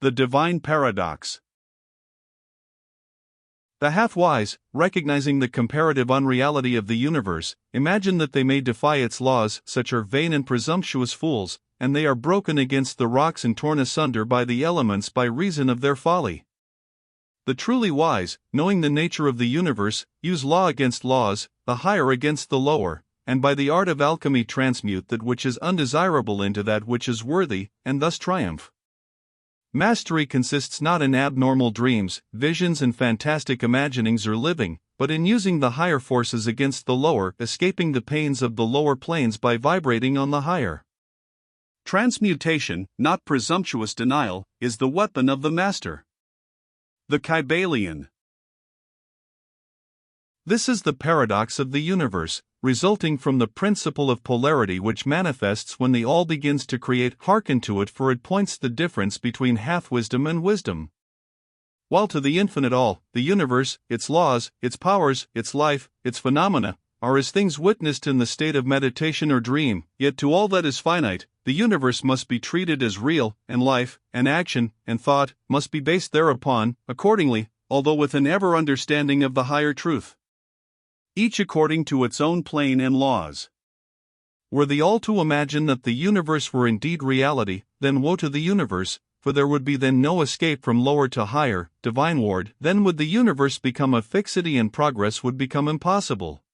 The divine paradox. The half-wise, recognizing the comparative unreality of the universe, imagine that they may defy its laws. Such are vain and presumptuous fools, and they are broken against the rocks and torn asunder by the elements by reason of their folly. The truly wise, knowing the nature of the universe, use law against laws, the higher against the lower, and by the art of alchemy transmute that which is undesirable into that which is worthy, and thus triumph. Mastery consists not in abnormal dreams, visions and fantastic imaginings or living, but in using the higher forces against the lower, escaping the pains of the lower planes by vibrating on the higher. Transmutation, not presumptuous denial, is the weapon of the master. The Kybalion. This is the paradox of the universe, resulting from the principle of polarity which manifests when the all begins to create. Hearken to it, for it points the difference between half-wisdom and wisdom. While to the infinite all, the universe, its laws, its powers, its life, its phenomena, are as things witnessed in the state of meditation or dream, yet to all that is finite, the universe must be treated as real, and life, and action, and thought, must be based thereupon, accordingly, although with an ever understanding of the higher truth. Each according to its own plane and laws. Were the all to imagine that the universe were indeed reality, then woe to the universe, for there would be then no escape from lower to higher, divine ward. Then would the universe become a fixity and progress would become impossible.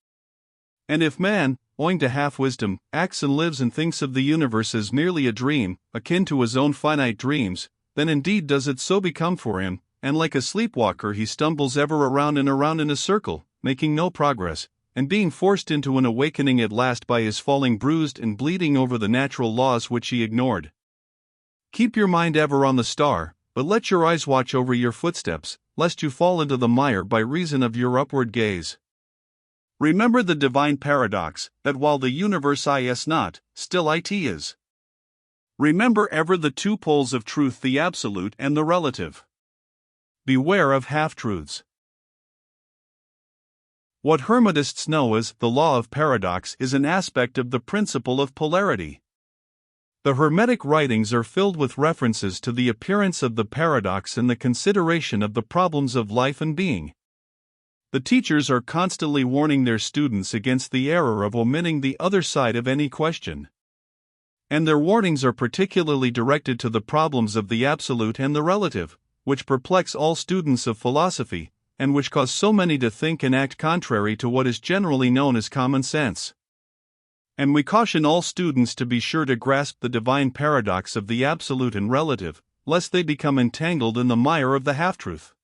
And if man, owing to half-wisdom, acts and lives and thinks of the universe as merely a dream, akin to his own finite dreams, then indeed does it so become for him, and like a sleepwalker he stumbles ever around in a circle, making no progress, and being forced into an awakening at last by his falling bruised and bleeding over the natural laws which he ignored. Keep your mind ever on the star, but let your eyes watch over your footsteps, lest you fall into the mire by reason of your upward gaze. Remember the divine paradox, that while the universe is not, still it is. Remember ever the two poles of truth, the absolute and the relative. Beware of half-truths. What Hermetists know as the law of paradox is an aspect of the principle of polarity. The Hermetic writings are filled with references to the appearance of the paradox and the consideration of the problems of life and being. The teachers are constantly warning their students against the error of omitting the other side of any question. And their warnings are particularly directed to the problems of the absolute and the relative, which perplex all students of philosophy, and which cause so many to think and act contrary to what is generally known as common sense. And we caution all students to be sure to grasp the divine paradox of the absolute and relative, lest they become entangled in the mire of the half-truth.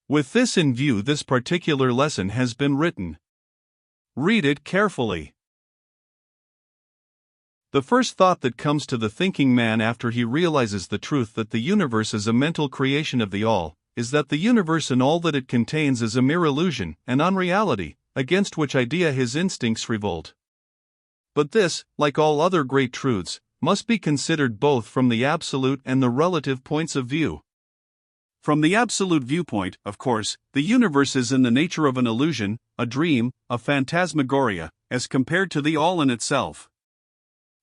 With this in view, this particular lesson has been written. Read it carefully. The first thought that comes to the thinking man after he realizes the truth that the universe is a mental creation of the all, is that the universe and all that it contains is a mere illusion, an unreality, against which idea his instincts revolt. But this, like all other great truths, must be considered both from the absolute and the relative points of view. From the absolute viewpoint, of course, the universe is in the nature of an illusion, a dream, a phantasmagoria, as compared to the all in itself.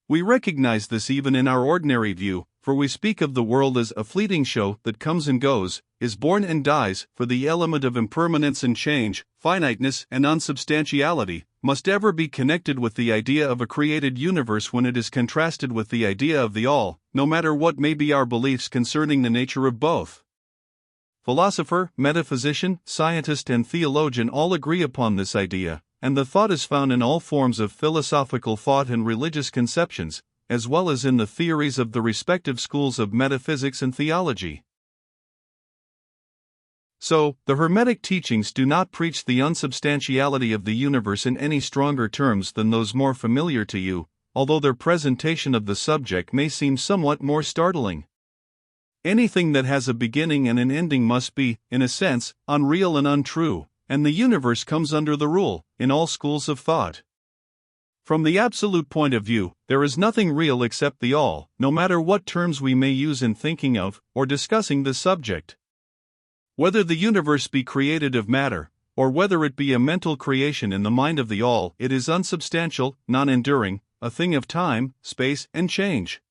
We recognize this even in our ordinary view, for we speak of the world as a fleeting show that comes and goes, is born and dies, for the element of impermanence and change, finiteness and unsubstantiality, must ever be connected with the idea of a created universe when it is contrasted with the idea of the all, no matter what may be our beliefs concerning the nature of both. Philosopher, metaphysician, scientist and theologian all agree upon this idea, and the thought is found in all forms of philosophical thought and religious conceptions, as well as in the theories of the respective schools of metaphysics and theology. So, the Hermetic teachings do not preach the unsubstantiality of the universe in any stronger terms than those more familiar to you, although their presentation of the subject may seem somewhat more startling. Anything that has a beginning and an ending must be, in a sense, unreal and untrue, and the universe comes under the rule, in all schools of thought. From the absolute point of view, there is nothing real except the all, no matter what terms we may use in thinking of, or discussing this subject. Whether the universe be created of matter, or whether it be a mental creation in the mind of the all, it is unsubstantial, non-enduring, a thing of time, space, and change.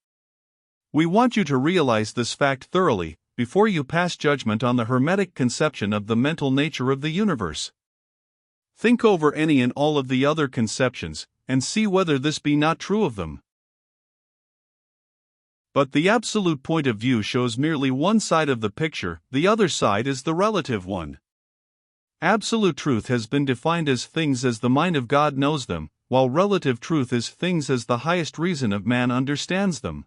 We want you to realize this fact thoroughly, before you pass judgment on the Hermetic conception of the mental nature of the universe. Think over any and all of the other conceptions, and see whether this be not true of them. But the absolute point of view shows merely one side of the picture, the other side is the relative one. Absolute truth has been defined as things as the mind of God knows them, while relative truth is things as the highest reason of man understands them.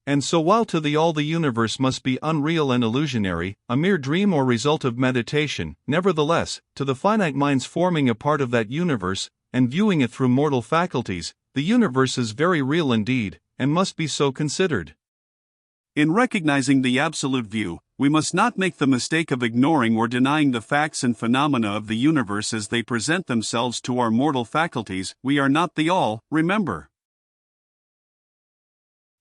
And so while to the all the universe must be unreal and illusionary, a mere dream or result of meditation, nevertheless, to the finite minds forming a part of that universe, and viewing it through mortal faculties, the universe is very real indeed, and must be so considered. In recognizing the absolute view, we must not make the mistake of ignoring or denying the facts and phenomena of the universe as they present themselves to our mortal faculties. We are not the all, remember.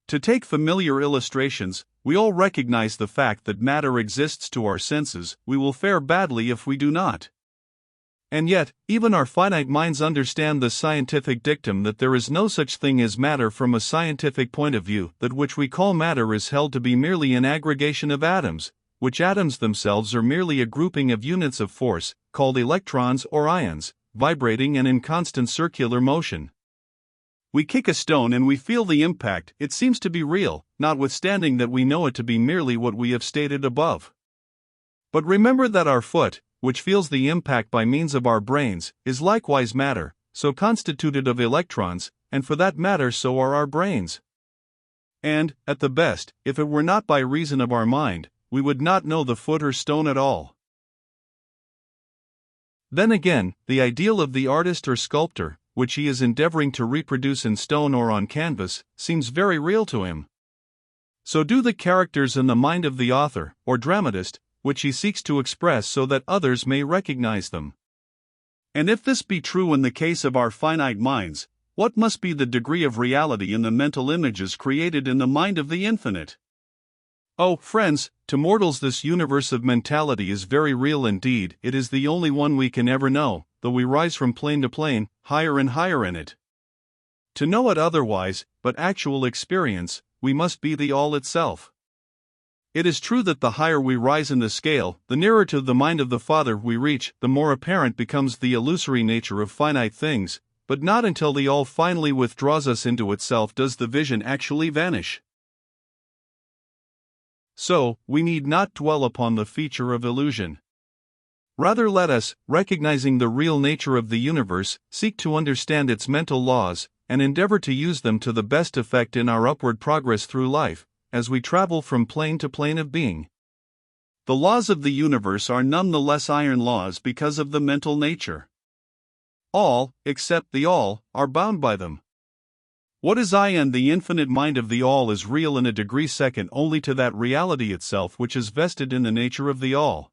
To take familiar illustrations, we all recognize the fact that matter exists to our senses. We will fare badly if we do not. And yet, even our finite minds understand the scientific dictum that there is no such thing as matter from a scientific point of view. That which we call matter is held to be merely an aggregation of atoms, which atoms themselves are merely a grouping of units of force, called electrons or ions, vibrating and in constant circular motion. We kick a stone and we feel the impact. It seems to be real, notwithstanding that we know it to be merely what we have stated above. But remember that our foot, which feels the impact by means of our brains, is likewise matter, so constituted of electrons, and for that matter so are our brains. And, at the best, if it were not by reason of our mind, we would not know the foot or stone at all. Then again, the ideal of the artist or sculptor, which he is endeavoring to reproduce in stone or on canvas, seems very real to him. So do the characters in the mind of the author, or dramatist, which he seeks to express so that others may recognize them. And if this be true in the case of our finite minds, what must be the degree of reality in the mental images created in the mind of the infinite? Oh, friends, to mortals this universe of mentality is very real indeed. It is the only one we can ever know, though we rise from plane to plane, higher and higher in it. To know it otherwise, but actual experience, we must be the all itself. It is true that the higher we rise in the scale, the nearer to the mind of the Father we reach, the more apparent becomes the illusory nature of finite things, but not until the all finally withdraws us into itself does the vision actually vanish. So, we need not dwell upon the feature of illusion. Rather let us, recognizing the real nature of the universe, seek to understand its mental laws, and endeavor to use them to the best effect in our upward progress through life, as we travel from plane to plane of being. The laws of the universe are none the less iron laws because of the mental nature. All, except the all, are bound by them. What is I and the infinite mind of the all is real in a degree second only to that reality itself which is vested in the nature of the all.